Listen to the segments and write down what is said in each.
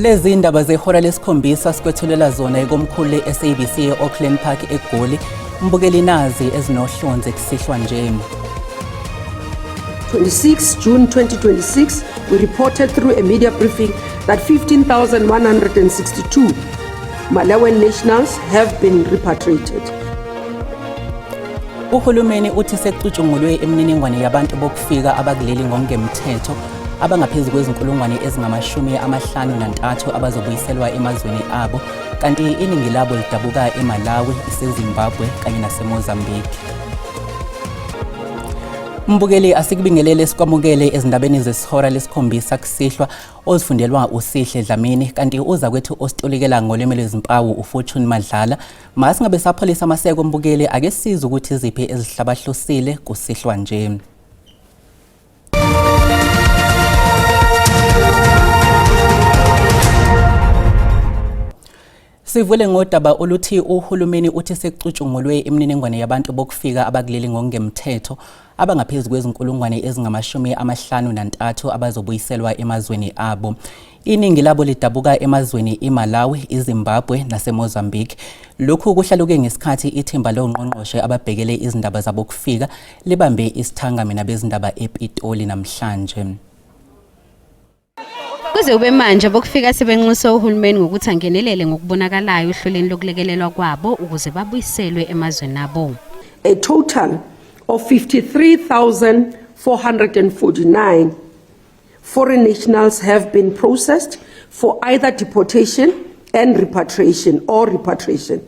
Lezi indaba zehora lesikhombisa sikwethulela zona ekomkhulu le-SABC e-Auckland Park eGoli. Mbukeli nazi ezinohlonze kusihlwa nje. 26 June 2026, we reported through a media briefing that 15,162 Malawian nationals have been repatriated. Uhulumeni uthi sekucutshungulwe imininingwane yabantu bokufika abakuleli ngokungemthetho abangaphezulu kwezinkulungwane ezingama-53 abazobuyiselwa emazweni abo, kanti iningi labo lidabuka eMalawi, iseZimbabwe kanye naseMozambique. Mbukeli asikubingelele sikwamukele ezindabeni zesihora lesikhombisa kusihlwa ozifundelwa uSihle Dlamini, kanti uza kwethu ositolikela ngolimi lwezimpawu uFortune Madlala. Masingabe sapholisa amaseko mbukeli ake siza ukuthi iziphi ezihlabahlosile kusihlwa nje. Sivule ngodaba oluthi uhulumeni uthi sekucutshungulwe imininingwane yabantu bokufika abakuleli ngokungemthetho abangaphezulu kwezinkulungwane ezingama-53 abazobuyiselwa emazweni abo. Iningi labo lidabuka emazweni iMalawi, iZimbabwe naseMozambique. Lokhu kuhlaluke ngesikhathi ithimba longqongqoshe ababhekele izindaba zabokufika libambe isithangami nabezindaba ePitoli namhlanje. Kuze ube manje bokufika sebenxusa uhulumeni ngokuthi angenelele ngokubonakalayo ohlelweni lokulekelelwa kwabo ukuze babuyiselwe emazweni abo. A total of 53,449 foreign nationals have been processed for either deportation and repatriation or repatriation,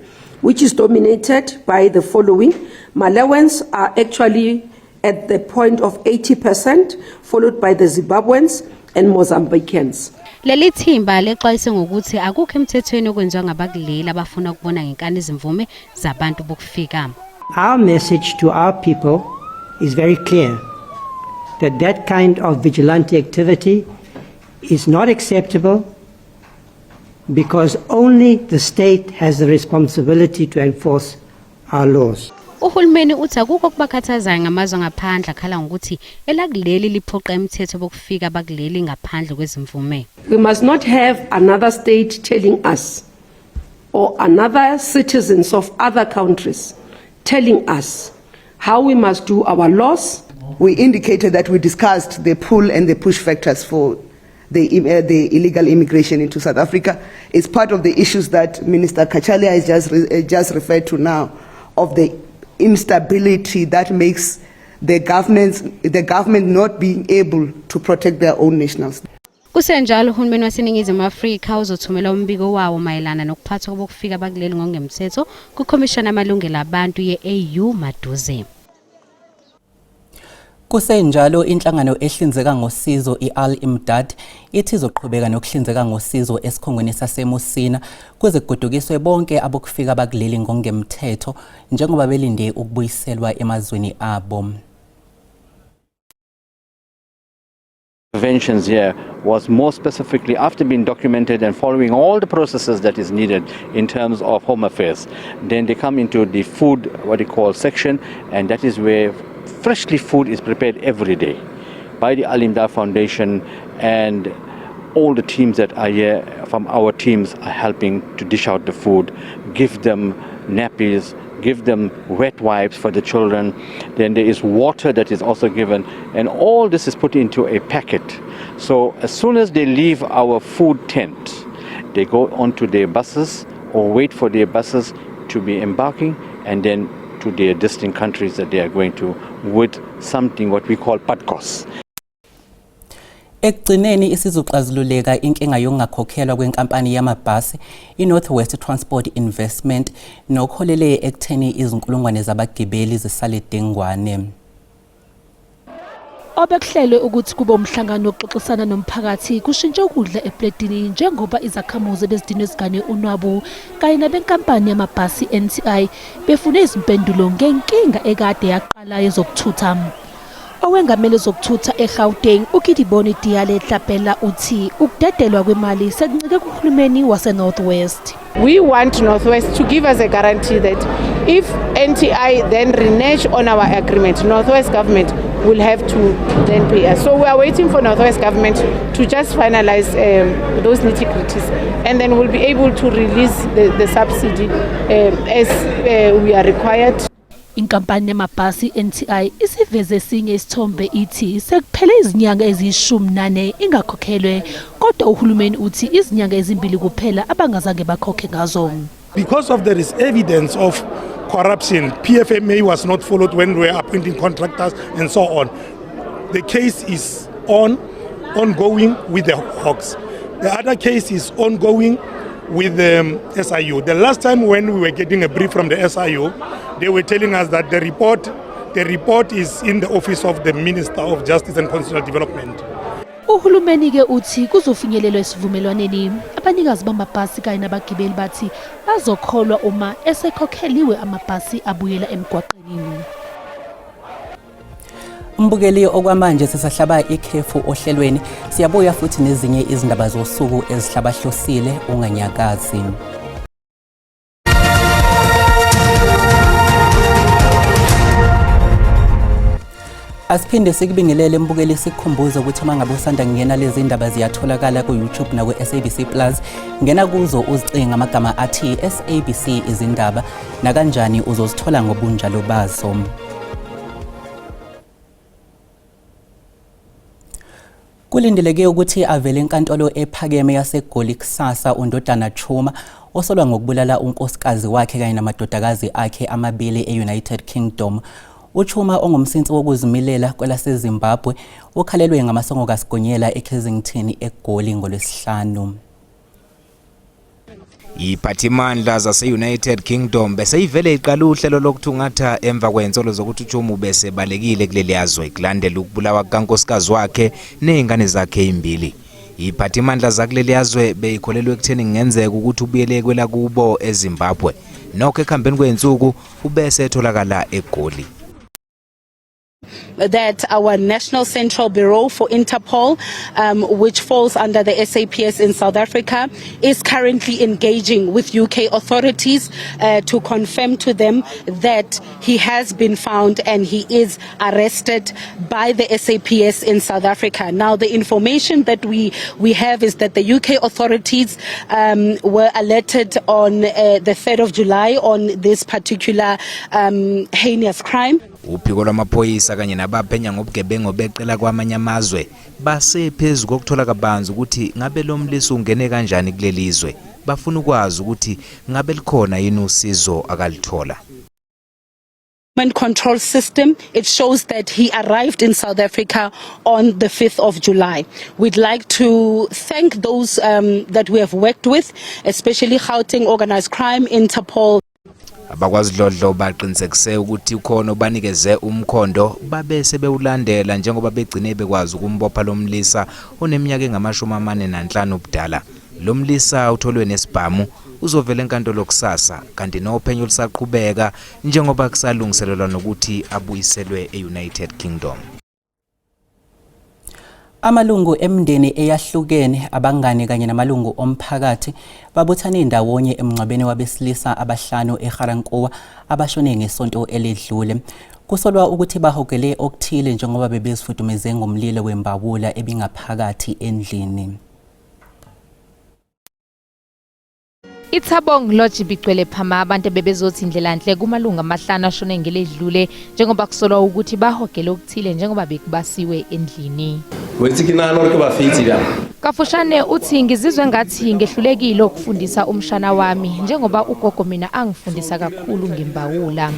which is dominated by the following. Malawans are actually at the point of 80%, followed by the Zimbabweans and Mozambicans. Leli thimba lexwayise ngokuthi akukho emthethweni okwenziwa ngabakuleli abafuna ukubona ngenkani izimvume zabantu bokufika. Our message to our people is very clear, that kind of vigilante activity is not acceptable because only the state has the responsibility to enforce our laws. Uhulumeni uthi akukho kubakhathazayo ngamazwe ngaphandle akhala ngokuthi elakuleli liphoqa imithetho bokufika abakuleli ngaphandle kwezimvume. We must not have another state telling us or another citizens of other countries telling us how we must do our laws. We indicated that we discussed the pull and the push factors for the illegal immigration into South Africa. It's part of the issues that Minister Kachalia has just referred to now, of the instability that makes the government not being able to protect their own nationals. Kusenjalo uhulumeni waseNingizimu Afrika uzothumela umbiko wawo mayelana nokuphathwa bokufika abakuleli ngokungemthetho kuKhomishana yamalungelo abantu ye-AU Maduze. Kusenjalo inhlangano ehlinzeka ngosizo iAl Imdad ithi izoqhubeka nokuhlinzeka ngosizo esikhongweni saseMusina kuze kugudukiswe bonke abokufika abakuleli ngokungemthetho njengoba belinde ukubuyiselwa emazweni abo. Interventions here was more specifically after being documented and following all the processes that is needed in terms of home affairs. Then they come into the food, what they call section, and that is where freshly food is prepared every day by the Al Imdad Foundation, and all the teams that are here from our teams are helping to dish out the food, give them nappies, give them wet wipes for the children. Then there is water that is also given, and all this is put into a packet. So as soon as they leave our food tent, they go onto their buses or wait for their buses to be embarking, and then to their distant countries that they are going to with something what we call padkos. Ekugcineni isizoxazululeka inkinga yokungakhokhelwa kwenkampani yamabhasi iNorthwest Transport Investment nokholele ekutheni izinkulungwane zabagibeli zisale dengwane. Obekuhlelwe ukuthi kube umhlangano wokuxoxisana nomphakathi kushintshe ukudla epletini njengoba izakhamuzi bezidinwe zigane unwabu kanye nabenkampani yamabhasi NTI befune izimpendulo ngenkinga ekade yaqala yezokuthutha. Owengamele zokuthutha eGauteng uKidiboni Diale Tlapela uthi ukudedelwa kwemali sekuncike kuhulumeni waseNorthwest. We want Northwest to give us a guarantee that if NTI then renege on our agreement, Northwest government will have to then pay us. So we are waiting for Northwest government to just finalize those nitty-gritties, and then we'll be able to release the subsidy as we are required. Inkampani yamabhasi NTI isiveze esinye isithombe ithi sekuphele izinyanga eziyishumi ingakhokhelwe, kodwa uhulumeni uthi izinyanga ezimbili kuphela abangazange bakhokhe ngazo. Because of there is evidence of corruption, PFMA was not followed when we were appointing contractors and so on. The case is ongoing with the Hawks. The other case is ongoing with the SIU. The last time when we were getting a brief from the SIU, they were telling us that the report is in the office of the Minister of Justice and Constitutional Development. Uhulumeni ke uthi kuzofinyelelwa isivumelwaneni, abanikazi bamabhasi kanye nabagibeli bathi bazokholwa uma esekhokheliwe amabhasi abuyela emgwaqeni. Mbukeli okwamanje sisahlaba ikhefu ohlelweni, siyabuya futhi nezinye izindaba zosuku ezihlabahlosile unganyakazi. Asiphinde sikubingelele mbukeli sikhumbuza ukuthi mangabe usanda ngena lezi ndaba ziyatholakala ku YouTube na ku SABC Plus, ngena kuzo uzicinga amagama athi SABC izindaba na kanjani uzozithola ngobunjalo bazo. Kulindeleke ukuthi avele enkantolo ephakeme yaseGoli kusasa uNdodana Chuma osolwa ngokubulala unkosikazi wakhe kanye namadodakazi akhe amabili eUnited Kingdom. Uchuma ongumsinsi wokuzimilela kwelaseZimbabwe ukhalelwe ngamasongo kaSigonyela eKensington eGoli ngoLwesihlanu. Iphathimandla zase-United Kingdom beseyivele iqala uhlelo lokuthungatha emva kwensolo zokuthi uChuma besebalekile kuleli yazwe kulandela ukubulawa kankosikazi wakhe nezingane zakhe ezimbili. Iphathimandla zakuleli yazwe beyikholelwe ekutheni kungenzeka ukuthi ubuyele kwela kubo eZimbabwe, nokho ekhambeni kwensuku ubese etholakala eGoli. That our National Central Bureau for Interpol, which falls under the SAPS in South Africa, is currently engaging with UK authorities to confirm to them that he has been found and he is arrested by the SAPS in South Africa. Now, the information that we have is that the UK authorities were alerted on the 3rd of July on this particular heinous crime. Uphiko lwamaphoyisa kanye nabaphenya ngobugebengu beqela kwamanye amazwe basephezulu kokuthola kabanzi ukuthi ngabe lo mlisi ungene kanjani kuleli izwe. Bafuna ukwazi ukuthi ngabe likhona yini usizo akalithola. Control system, it shows that he arrived in South Africa on the 5th of July. We'd like to thank those that we have worked with, especially Gauteng Organised Crime, Interpol. AbakwaZidlodlo baqinisekise ukuthi ukhona banikeze umkhondo babe sebewulandela njengoba begcine bekwazi ukumbopha lomlisa oneminyaka engama-45 ubudala. Lo mlisa utholwe nesibhamu uzovela enkantolo kusasa kanti nophenyo lusaqhubeka njengoba kusalungiselelwa nokuthi abuyiselwe eUnited Kingdom. Amalungu emndeni eyahlukene, abangane kanye namalungu omphakathi babuthane ndawonye emngcwabeni wabesilisa abahlanu eGarankuwa abashone ngesonto eledlule. Kusolwa ukuthi bahogele okuthile njengoba bebezifudumeze ngomlilo wembawula ebingaphakathi endlini. Ithabong Lodge bigcwele phama abantu bebezothi indlelanhle kumalunga amahlanu ashone ngeledlule njengoba kusolwa ukuthi bahogele okuthile njengoba bekubasiwe endlini. Kafushane uthi ngizizwe ngathi ngehlulekile ukufundisa umshana wami njengoba ugogo mina angifundisa kakhulu ngembawula.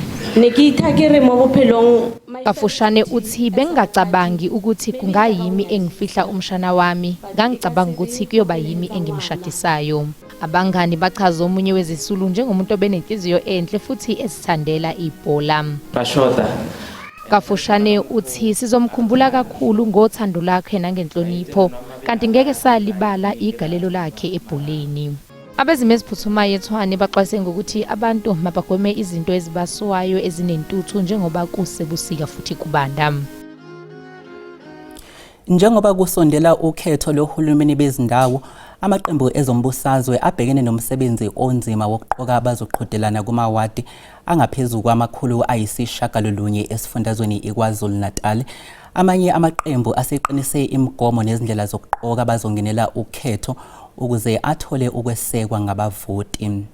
Kafushane uthi bengacabangi ukuthi kungayimi engifihla umshana wami, ngangicabanga ukuthi kuyoba yimi engimshadisayo. Abangani bachaza omunye wezisulu njengomuntu obenenhliziyo enhle futhi esithandela ibhola. Kafushane uthi sizomkhumbula kakhulu ngothando lakhe nangenhlonipho kanti ngeke salibala igalelo lakhe ebholeni. Abezimo eziphuthumayo eTshwane baxwayise ngokuthi abantu mabagweme izinto ezibaswayo ezinentuthu njengoba kusebusika futhi kubanda. Njengoba kusondela ukhetho lohulumeni bezindawo, Amaqembu ezombusazwe abhekene nomsebenzi onzima wokuqoka abazoqhudelana kumawadi angaphezulu kwama900 esifundazweni iKwaZulu Natal. Amanye amaqembu aseqinise imigomo nezindlela zokuqoka abazongenela ukhetho ukuze athole ukwesekwa ngabavoti.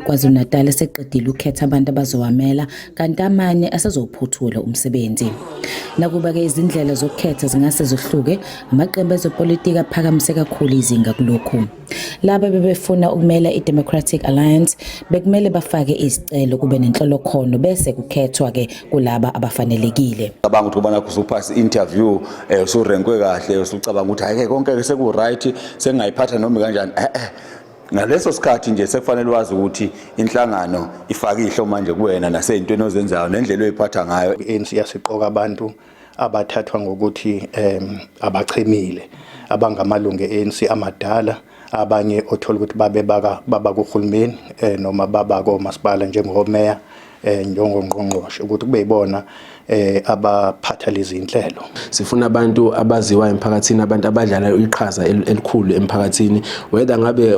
KwaZulu Natal seqedile ukhetha abantu abazowamela kanti amanye asazophuthula umsebenzi. Nakuba ke izindlela zokukhetha zingase zihluke, amaqembu ezopolitiki aphakamise kakhulu izinga kulokhu. Laba bebefuna ukumela iDemocratic Alliance bekumele bafake izicelo kube nenhlolokhono bese kukhethwa ke kulaba abafanelekile. Cabanga ukuthi ubana kusuphasa interview usurenkwe kahle usucabanga ukuthi hayike konke seku right sengayiphatha noma kanjani ngaleso sikhathi nje sekufanele wazi ukuthi inhlangano ifaka ihlo manje kuwena nasezintweni ozenzayo nendlela oyiphatha ngayo. ANC yasiqoka abantu abathathwa ngokuthi abachemile abangamalungu ANC amadala, abanye othola ukuthi baba kuhulumeni noma baba komasipala njengomeya njengongqongqoshe ukuthi kube yibona abaphatha lezi inhlelo. Sifuna abantu abaziwa emphakathini, abantu abadlala iqhaza elikhulu emphakathini, whether ngabe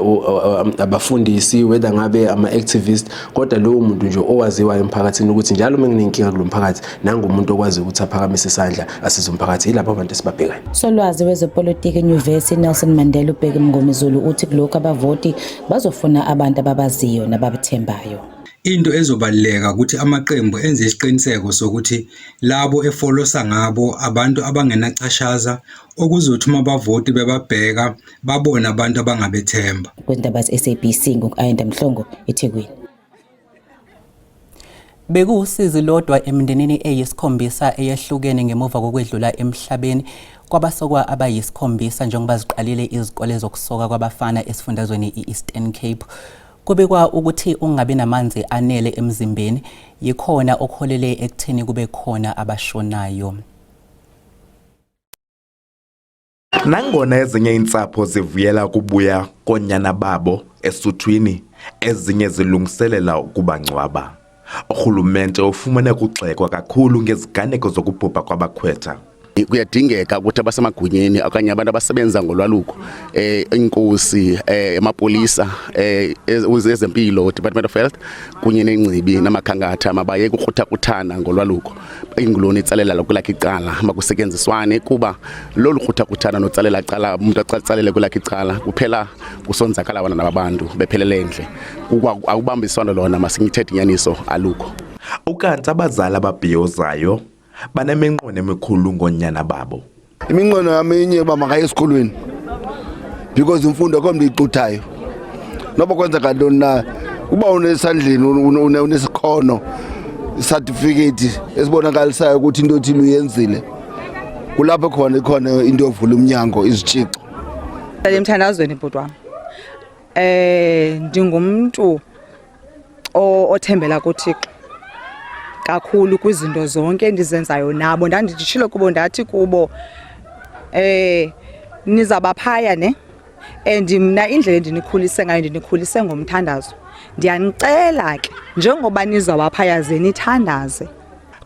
abafundisi, whether ngabe ama-activist, kodwa lowo muntu nje owaziwa emphakathini ukuthi njalo menginenkinga kulo mphakathi nangumuntu okwazi ukuthi aphakamise isandla asize umphakathi. Yilapho abantu esibabhekayo. Solwazi wezepolitiki eNyuvesi Nelson Mandela uBheki Mngomezulu uthi kulokho abavoti bazofuna abantu ababaziyo nababathembayo. Into ezobaleka ukuthi amaqembu enze isiqiniseko sokuthi labo efolosa ngabo abantu abangenacashaza okuzothi uma bavoti bebabheka babona abantu abangabethemba. Kwendaba ze-SABC ngokuayenda Mhlongo eThekwini. Bekuwusizi lodwa emindenini eyisikhombisa eyehlukene ngemuva kokwedlula emhlabeni kwabasokwa abayisikhombisa njengoba ziqalile izikole zokusoka kwabafana esifundazweni iEastern Cape. Kubekwa ukuthi ungabi namanzi anele emzimbeni yikhona okuholele ekutheni kube khona abashonayo. Nangona ezinye insapho zivuyela kubuya konyana babo esuthwini, ezinye zilungiselela ukubangcwaba. Uhulumende ufumene ukugxekwa kakhulu ngeziganeko zokubhubha kwabakhwetha. Kuyadingeka ukuthi abasemagunyeni okanye abantu abasebenza ngolwaluko inkosi emapolisa ezempilo Department of Health kunye nencibi namakhangatha mabaye ukukhuthakuthana ngolwaluko inguloni itsalela lokulakhe icala makusetyenziswane kuba lolu khuthakuthana notsalela icala umuntu acalele kulakhe icala kuphela kusonzakala wana nabantu bephelele endle akubambiswana lona masinyithethe inyaniso alukho. Ukanti abazali ababhiyozayo baneminqweno emikhulu ngonyana babo. Iminqweno yami inye uba makaye esikolweni because imfundo komntu ixuthayo. Noba kwenza kantoni na uba unesandleni unesikhono certificate esibonakalisayo ukuthi into othile uyenzile kulapho khona into ovula umnyango izitshixo. Emthandazweni bhuti wami ndingumuntu othembela kuThixo kakhulu kwizinto zonke endizenzayo nabo ndanditshilo kubo ndathi kubo nizabaphaya ne mna indlela endinikhulise ngayo ndinikhulise ngomthandazo ndiyanicela ke njengoba nizabaphaya ze nithandaze.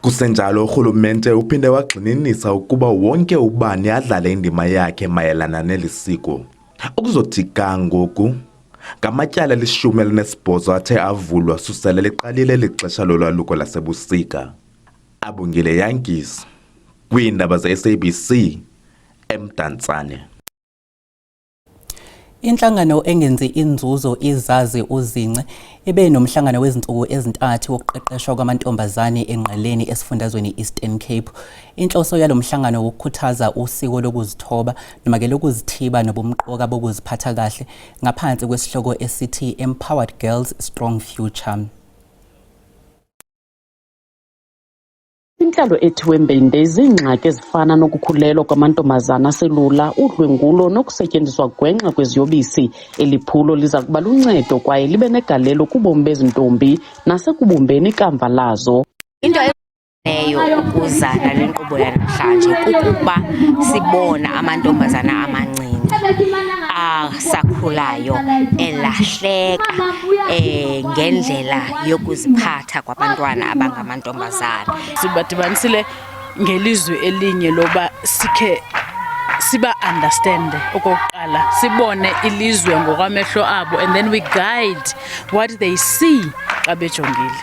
Kusenjalo urhulumente uphinde wagxininisa ukuba wonke ubani adlale indima yakhe mayelana nelisiko okuzothi kangoku ngamatyala li18 athe avulwa susela liqalile lixesha lolwaluko lasebusika. Abungile Yankees kwiindaba ze-SABC eMdantsane. Inhlangano engenzi inzuzo izazi uzince ibe nomhlangano wezinsuku ezintathu wokuqeqeshwa kwamantombazane enqeleni esifundazweni Eastern Cape. Inhloso yalomhlangano ukukhuthaza usiko lokuzithoba noma ke lokuzithiba nobumqoka bokuziphatha kahle ngaphansi kwesihloko esithi Empowered Girls Strong Future. Inhlalo ethiwe Mbende izingxaki ezifana nokukhulelwa kwamantombazana aselula, udlwengulo nokusetyenziswa gwenxa kweziyobisi. Eliphulo liza kuba luncedo kwaye libe negalelo kubomi bezintombi nasekubumbeni ikamva lazo. Into eyo ukuza nale nkqubo yanamhlanje kukuba sibona amantombazana amancinci asakhulayo elahleka ngendlela yokuziphatha kwabantwana abangamantombazana. Sibadibanisile ngelizwe elinye loba sikhe siba understand okokuqala sibone ilizwe ngokwamehlo abo and then we guide what they see xa bejongile.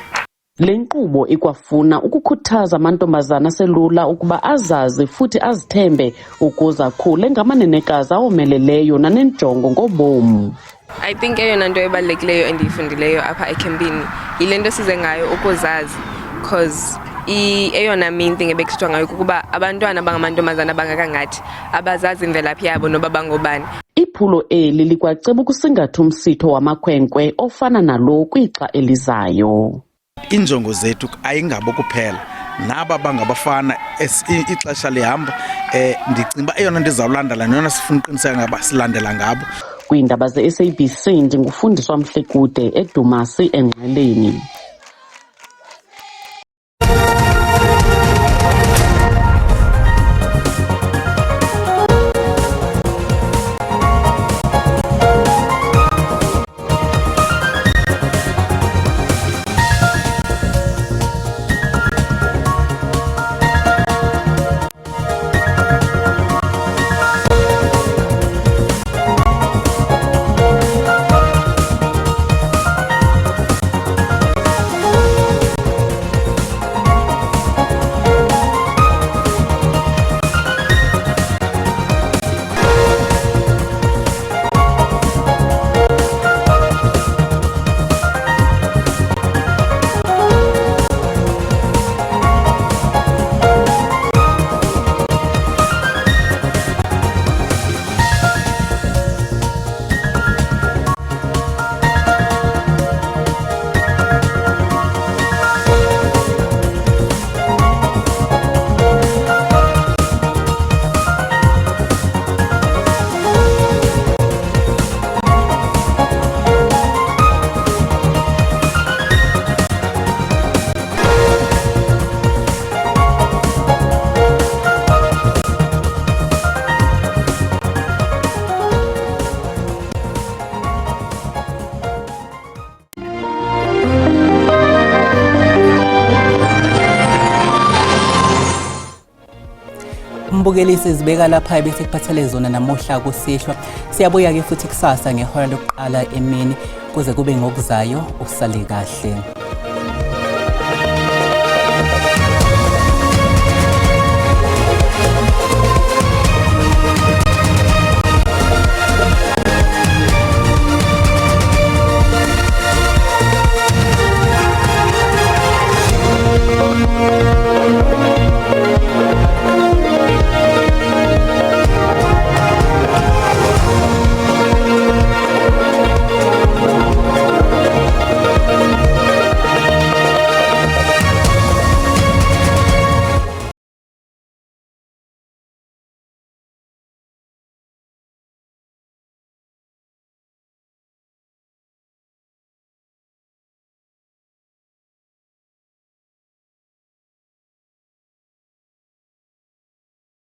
Le nkqubo ikwafuna ukukhuthaza amantombazana aselula ukuba azazi futhi azithembe ukuze akhule ngamanenekazi awomeleleyo nanenjongo ngobomu. I think eyona nto ebalulekileyo endiyifundileyo apha ekhempini yile nto size ngayo ukuzazi, because eyona main thing ebekuthethwa ngayo kukuba abantwana abangamantombazana abangakangathi abazazi imvelaphi yabo noba bangobani. Iphulo eli likwaceba ukusingatha umsitho wamakhwenkwe ofana nalo kwixa elizayo. Injongo zethu ayingabo kuphela naba bangabafana ixesha lihamba ndicinga eyona nto izawulandela neyona sifuna uqiniseka ngaba silandela ngabo. Kwiindaba ze-SABC ndingufundiswa Mhlekude eDumasi eNgqeleni. Umbukelisi zibeka lapha bese kuphathele zona namuhla kusihlwa. Siyabuya ke futhi kusasa ngehora lokuqala emini kuze kube ngokuzayo usale kahle.